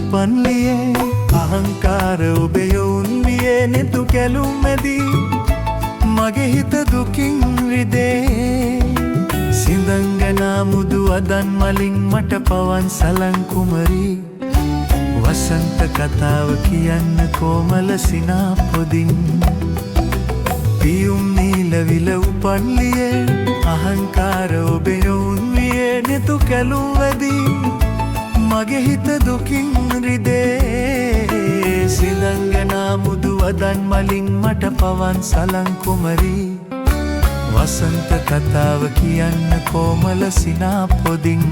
උපන්ලියේ අහංකාර ඔබේ යොවුන් වියේ නෙතු කැලුම් මැදී මගේ හිත දුකින් රිදේ සිඳංගනා මුදු අදන් මලින් මට පවන් සලන් කුමරී වසන්ත කතාව කියන්න කොමල සිනා පොදින් පියුම් නීලවිල උපන්ලියේ අහංකාර ඔබේ යොවුන් වියේ නෙතු කැලුම් වැදී මගේ හිත දුකින් රිදේ සිඳංගනා මුදු අදන් මලින් මට පවන් සලන් කුමරී වසන්ත කතාව කියන්න කොමල සිනා පොදින්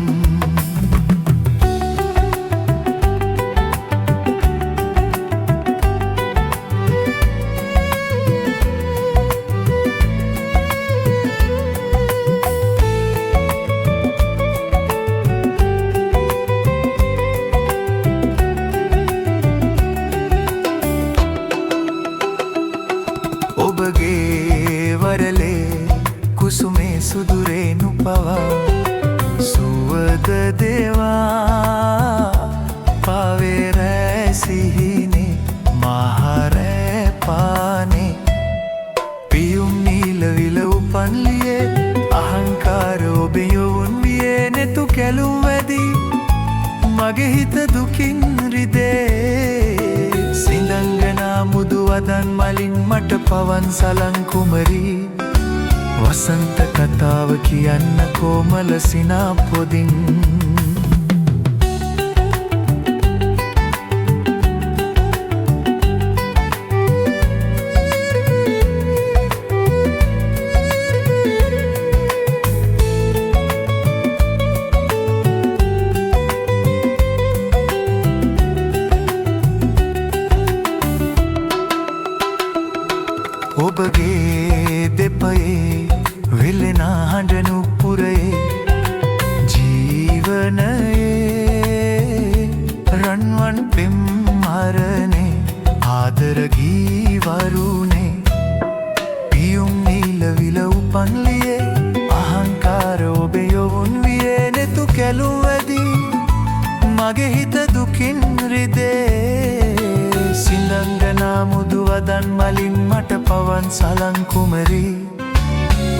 ඔබගේ වරලේ කුසුමේ සුදුරේනු පවා සුවද දේවා පාවේ රෑ සිහිනේ මහරෑ පානේ පියුම් නීලවිල උපන්ලියේ අහංකාර ඔබේ යොවුන් වියේ නෙතු කැලුම් වැදී මගේ හිත දුකින් රිදේ සිඳංගනා මුදු වදන් මලින් මට පවන් සලන් කුමරී වසන්ත කතාව කියන්න කොමල සිනා පොදින් ඔබගේ දෙපයේ වෙලෙනා හඬනු පුරයේ ජීවනයේ රන්වන් පෙම් මරණේ ආදරගී වරුණේ පියුම් නීලවිල උපන්ලියේ අහංකාර ඔබේ යොවුන් වියේ නෙතු කැලුම් වැදී මගේ හිත දුකින් රිදේ සිඳංගනා මුදු වදන් මලින් මට පවන් සලන් කුමරී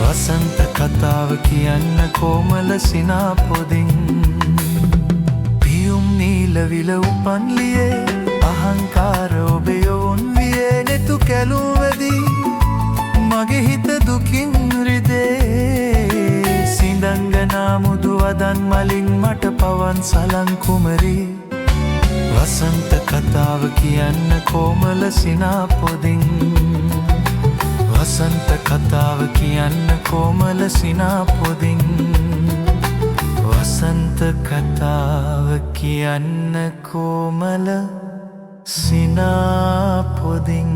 වසන්ත කතාව කියන්න කොමල සිනා පොදින් පියුම් නීලවිල උපන්ලියේ අහංකාර ඔබේ යොවුන් වියේ නෙතු කැලුම් වැදී මගේ හිත දුකින් රිදේ සිඳංගනා මුදු වදන් මලින් මට පවන් සලන් කුමරී වසන්ත කතාව කියන්න කොමල සිනා පොදින් වසන්ත කතාව කියන්න කොමල සිනා පොදින් වසන්ත කතාව කියන්න කොමල සිනා පොදින්